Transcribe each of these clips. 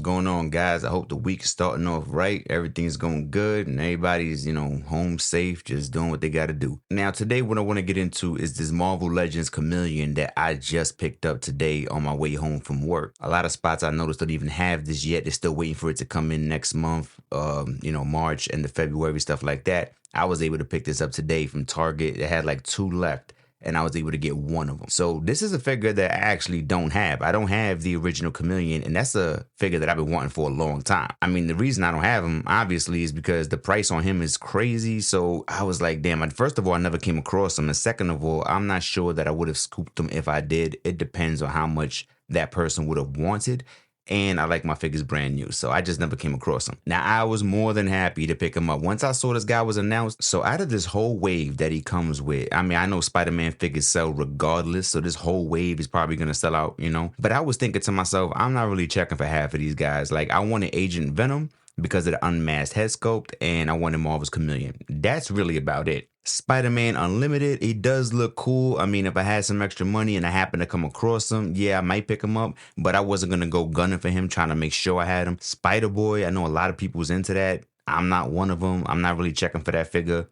going on, guys? I hope the week is starting off right. Everything's going good and everybody's, home safe, just doing what they got to do. Now, today, what I want to get into is this Marvel Legends Chameleon that I just picked up today on my way home from work. A lot of spots I noticed don't even have this yet. They're still waiting for it to come in next month, March and the February, stuff like that. I was able to pick this up today from Target. It had like 2 left, and I was able to get one of them. So this is a figure that I actually don't have. I don't have the original Chameleon, and that's a figure that I've been wanting for a long time. I mean, the reason I don't have him, obviously, is because the price on him is crazy. So I was like, damn, first of all, I never came across him. And second of all, I'm not sure that I would have scooped him if I did. It depends on how much that person would have wanted. And I like my figures brand new, so I just never came across him. Now, I was more than happy to pick him up once I saw this guy was announced. So out of this whole wave that he comes with, I mean, I know Spider-Man figures sell regardless, so this whole wave is probably going to sell out, But I was thinking to myself, I'm not really checking for half of these guys. Like, I wanted Agent Venom because of the unmasked head sculpt, and I wanted Marvel's Chameleon. That's really about it. Spider-Man Unlimited, he does look cool. I mean, if I had some extra money and I happened to come across him, yeah, I might pick him up, but I wasn't going to go gunning for him, trying to make sure I had him. Spider-Boy, I know a lot of people was into that. I'm not one of them. I'm not really checking for that figure.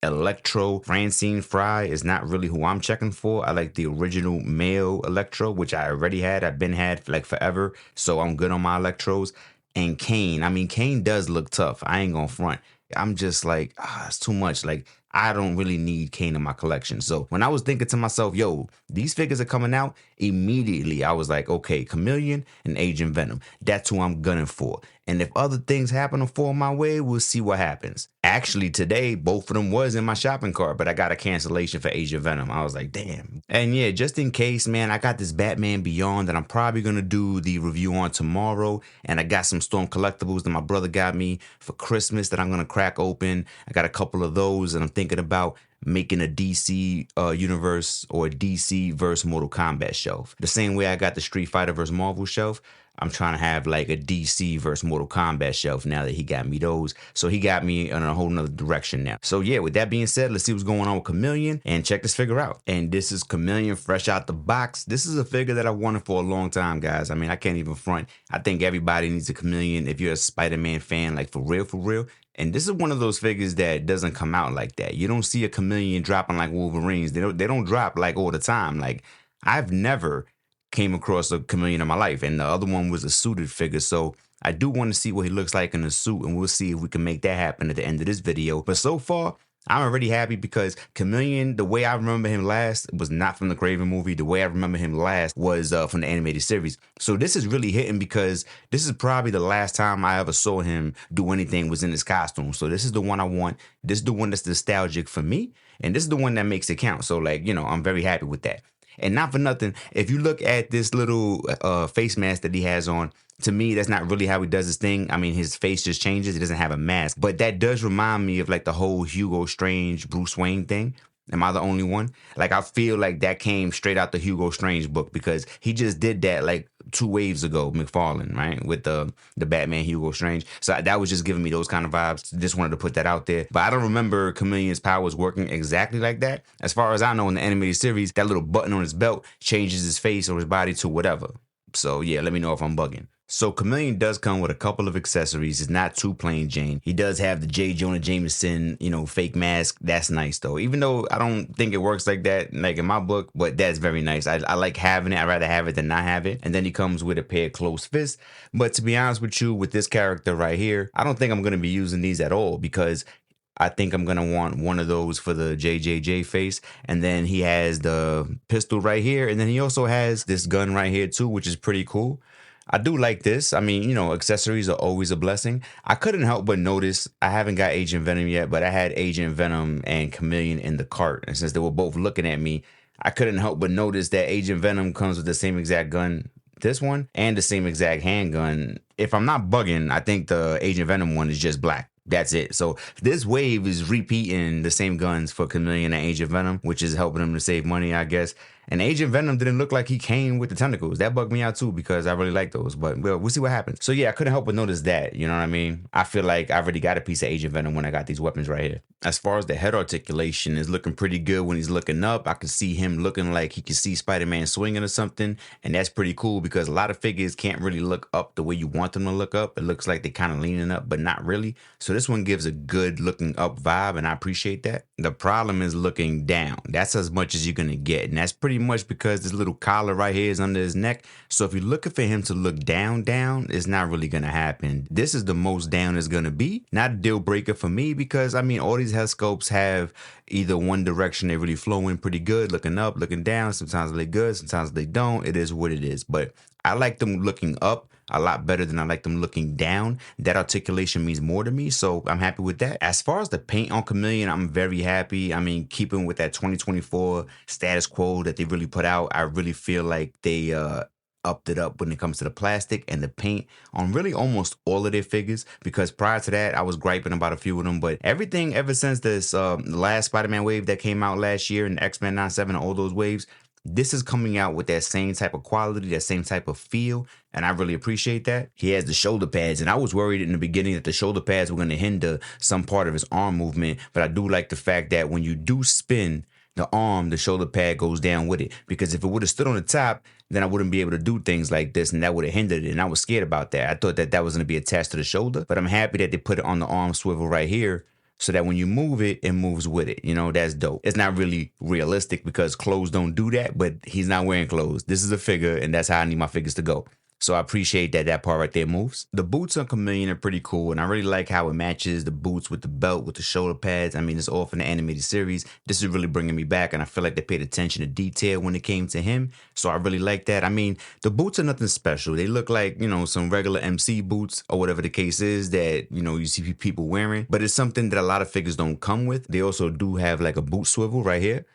Electro, Francine Fry is not really who I'm checking for. I like the original male Electro, which I already had. I've been had for like forever, so I'm good on my Electros. And Kane, I mean, Kane does look tough. I ain't gonna front. I'm just like, it's too much. Like, I don't really need Kane in my collection. So when I was thinking to myself, yo, these figures are coming out, immediately I was like, okay, Chameleon and Agent Venom. That's who I'm gunning for. And if other things happen to fall my way, we'll see what happens. Actually, today, both of them was in my shopping cart, but I got a cancellation for Agent Venom. I was like, damn. And yeah, just in case, man, I got this Batman Beyond that I'm probably going to do the review on tomorrow. And I got some Storm collectibles that my brother got me for Christmas that I'm going to crack open. I got a couple of those, and I'm thinking about making a DC universe or a DC versus Mortal Kombat shelf. The same way I got the Street Fighter versus Marvel shelf, I'm trying to have like a DC versus Mortal Kombat shelf now that he got me those. So he got me in a whole nother direction now. So yeah, with that being said, let's see what's going on with Chameleon and check this figure out. And this is Chameleon fresh out the box. This is a figure that I wanted for a long time, guys. I mean, I can't even front. I think everybody needs a Chameleon if you're a Spider-Man fan, like for real, for real. And this is one of those figures that doesn't come out like that. You don't see a Chameleon dropping like Wolverines. They don't drop like all the time. Like, I've never came across a Chameleon in my life, and the other one was a suited figure. So I do want to see what he looks like in a suit, and we'll see if we can make that happen at the end of this video. But so far, I'm already happy because Chameleon, the way I remember him last, was not from the Craven movie. The way I remember him last was from the animated series. So this is really hitting because this is probably the last time I ever saw him do anything was in his costume. So this is the one I want. This is the one that's nostalgic for me, and this is the one that makes it count. So like, I'm very happy with that. And not for nothing, if you look at this little face mask that he has on, to me, that's not really how he does his thing. I mean, his face just changes. He doesn't have a mask. But that does remind me of like the whole Hugo Strange, Bruce Wayne thing. Am I the only one? Like, I feel like that came straight out the Hugo Strange book because he just did that like 2 waves ago, McFarlane, right? With the Batman Hugo Strange. So that was just giving me those kind of vibes. Just wanted to put that out there. But I don't remember Chameleon's powers working exactly like that. As far as I know, in the animated series, that little button on his belt changes his face or his body to whatever. So yeah, let me know if I'm bugging. So Chameleon does come with a couple of accessories. It's not too plain Jane. He does have the J. Jonah Jameson, fake mask. That's nice though. Even though I don't think it works like that, like in my book, but that's very nice. I like having it. I'd rather have it than not have it. And then he comes with a pair of closed fists. But to be honest with you, with this character right here, I don't think I'm going to be using these at all because I think I'm going to want one of those for the JJJ face. And then he has the pistol right here. And then he also has this gun right here too, which is pretty cool. I do like this. I mean, accessories are always a blessing. I couldn't help but notice, I haven't got Agent Venom yet, but I had Agent Venom and Chameleon in the cart. And since they were both looking at me, I couldn't help but notice that Agent Venom comes with the same exact gun, this one, and the same exact handgun. If I'm not bugging, I think the Agent Venom one is just black. That's it. So this wave is repeating the same guns for Chameleon and Agent Venom, which is helping them to save money, I guess. And Agent Venom didn't look like he came with the tentacles. That bugged me out too because I really like those. But we'll see what happens. So yeah, I couldn't help but notice that. You know what I mean? I feel like I already got a piece of Agent Venom when I got these weapons right here. As far as the head articulation is looking pretty good when he's looking up. I can see him looking like he can see Spider-Man swinging or something. And that's pretty cool because a lot of figures can't really look up the way you want them to look up. It looks like they're kind of leaning up, but not really. So this one gives a good looking up vibe, and I appreciate that. The problem is looking down. That's as much as you're going to get. And that's pretty much because this little collar right here is under his neck. So if you're looking for him to look down, it's not really going to happen. This is the most down it's going to be. Not a deal breaker for me because, I mean, all these head sculpts have either one direction they really flow in pretty good, looking up, looking down. Sometimes they good, sometimes they don't. It is what it is. But I like them looking up a lot better than I like them looking down. That articulation means more to me, so I'm happy with that. As far as the paint on Chameleon, I'm very happy. I mean, keeping with that 2024 status quo that they really put out, I really feel like they upped it up when it comes to the plastic and the paint on really almost all of their figures, because prior to that I was griping about a few of them, but everything ever since this last Spider-Man wave that came out last year and X-Men 97 and all those waves, this is coming out with that same type of quality, that same type of feel, and I really appreciate that. He has the shoulder pads, and I was worried in the beginning that the shoulder pads were going to hinder some part of his arm movement, but I do like the fact that when you do spin the arm, the shoulder pad goes down with it, because if it would have stood on the top, then I wouldn't be able to do things like this, and that would have hindered it, and I was scared about that. I thought that that was going to be attached to the shoulder, but I'm happy that they put it on the arm swivel right here, so that when you move it, it moves with it. You know, that's dope. It's not really realistic because clothes don't do that, but he's not wearing clothes. This is a figure, and that's how I need my figures to go. So I appreciate that that part right there moves. The boots on Chameleon are pretty cool, and I really like how it matches the boots with the belt, with the shoulder pads. I mean, it's all from the animated series. This is really bringing me back, and I feel like they paid attention to detail when it came to him. So I really like that. I mean, the boots are nothing special. They look like, you know, some regular MC boots or whatever the case is that, you know, you see people wearing. But it's something that a lot of figures don't come with. They also do have like a boot swivel right here.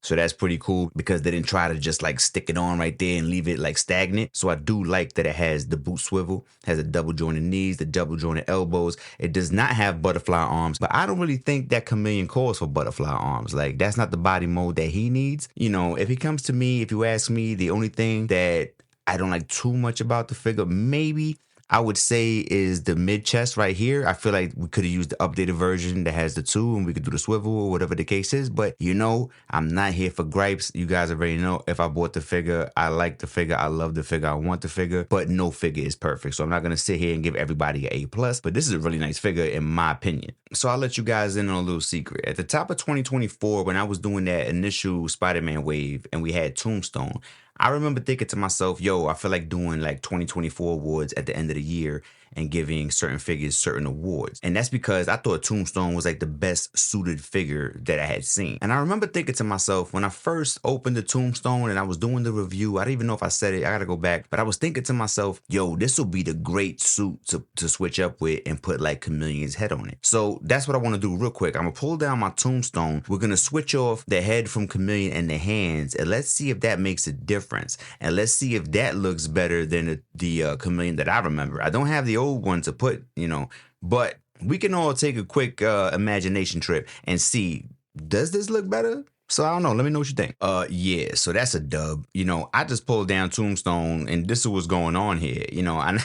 So that's pretty cool because they didn't try to just like stick it on right there and leave it like stagnant. So I do like that it has the boot swivel, has a double jointed knees, the double jointed elbows. It does not have butterfly arms, but I don't really think that Chameleon calls for butterfly arms. Like, that's not the body mode that he needs. You know, if he comes to me, if you ask me, the only thing that I don't like too much about the figure, maybe I would say, is the mid chest right here. I feel like we could have used the updated version that has the two and we could do the swivel or whatever the case is. But, you know, I'm not here for gripes. You guys already know if I bought the figure, I like the figure, I love the figure, I want the figure, but no figure is perfect. So I'm not going to sit here and give everybody an A+, but this is a really nice figure in my opinion. So I'll let you guys in on a little secret. At the top of 2024, when I was doing that initial Spider-Man wave and we had Tombstone, I remember thinking to myself, yo, I feel like doing like 2024 awards at the end of the year and giving certain figures certain awards. And that's because I thought Tombstone was like the best suited figure that I had seen. And I remember thinking to myself, when I first opened the Tombstone and I was doing the review, I don't even know if I said it, I gotta go back, but I was thinking to myself, yo, this will be the great suit to switch up with and put like Chameleon's head on it. So that's what I wanna do real quick. I'm gonna pull down my Tombstone. We're gonna switch off the head from Chameleon and the hands, and let's see if that makes a difference. And let's see if that looks better than the Chameleon that I remember. I don't have the old one to put, you know, but we can all take a quick imagination trip and see, does this look better? So I don't know. Let me know what you think. Yeah, so that's a dub. You know, I just pulled down Tombstone and this is what's going on here. You know, and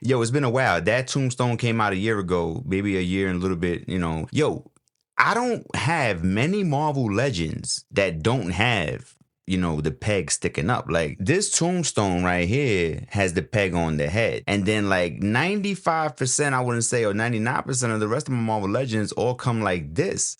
yo, it's been a while. That Tombstone came out a year ago, maybe a year and a little bit, you know. Yo, I don't have many Marvel Legends that don't have, you know, the peg sticking up. Like, this Tombstone right here has the peg on the head. And then like 95%, I wouldn't say, or 99% of the rest of my Marvel Legends all come like this.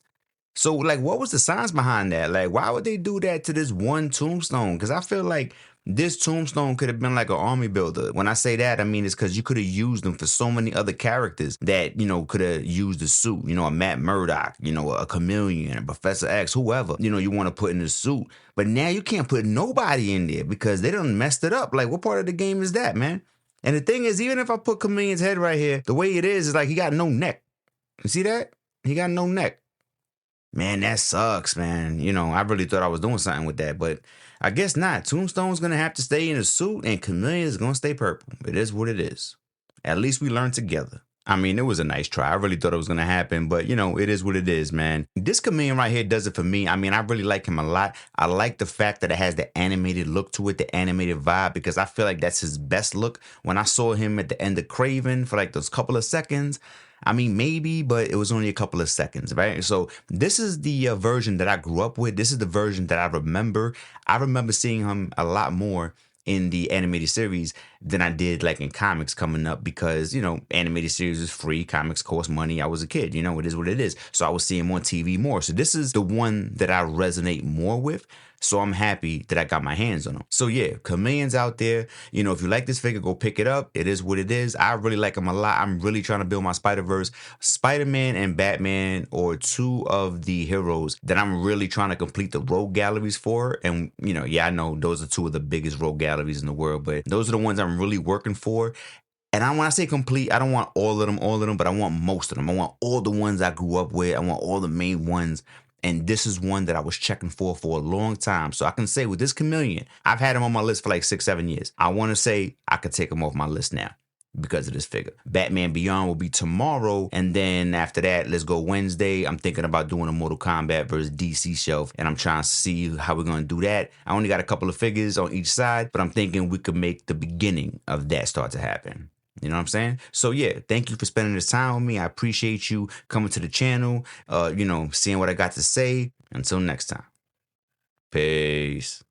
So like, what was the science behind that? Like, why would they do that to this one Tombstone? Because I feel like this Tombstone could have been like an army builder. When I say that, I mean it's because you could have used them for so many other characters that, you know, could have used the suit. You know, a Matt Murdock, you know, a Chameleon, a Professor X, whoever, you know, you want to put in the suit. But now you can't put nobody in there because they done messed it up. Like, what part of the game is that, man? And the thing is, even if I put Chameleon's head right here, the way it is like he got no neck. You see that? He got no neck. Man, that sucks, man. You know, I really thought I was doing something with that, but I guess not. Tombstone's going to have to stay in a suit and Chameleon is going to stay purple. It is what it is. At least we learned together. I mean, it was a nice try. I really thought it was gonna happen, but you know, it is what it is, man. This comedian right here does it for me. I mean, I really like him a lot. I like the fact that it has the animated look to it, the animated vibe, because I feel like that's his best look. When I saw him at the end of Craven for like those couple of seconds, I mean, maybe, but it was only a couple of seconds, right? So this is the version that I grew up with. This is the version that I remember. I remember seeing him a lot more in the animated series than I did like in comics coming up because, you know, animated series is free. Comics cost money. I was a kid, you know, it is what it is. So I was seeing him on TV more. So this is the one that I resonate more with. So I'm happy that I got my hands on them. So yeah, Chameleon's out there. You know, if you like this figure, go pick it up. It is what it is. I really like him a lot. I'm really trying to build my Spider-Verse. Spider-Man and Batman are two of the heroes that I'm really trying to complete the rogue galleries for. And, you know, yeah, I know those are two of the biggest rogue galleries in the world, but those are the ones I'm really working for. And when I say complete, I don't want all of them, but I want most of them. I want all the ones I grew up with. I want all the main ones. And this is one that I was checking for a long time. So I can say with this Chameleon, I've had him on my list for like 6, 7 years. I want to say I could take him off my list now because of this figure. Batman Beyond will be tomorrow. And then after that, let's go Wednesday. I'm thinking about doing a Mortal Kombat versus DC shelf. And I'm trying to see how we're going to do that. I only got a couple of figures on each side, but I'm thinking we could make the beginning of that start to happen. You know what I'm saying? So yeah, thank you for spending this time with me. I appreciate you coming to the channel, you know, seeing what I got to say. Until next time. Peace.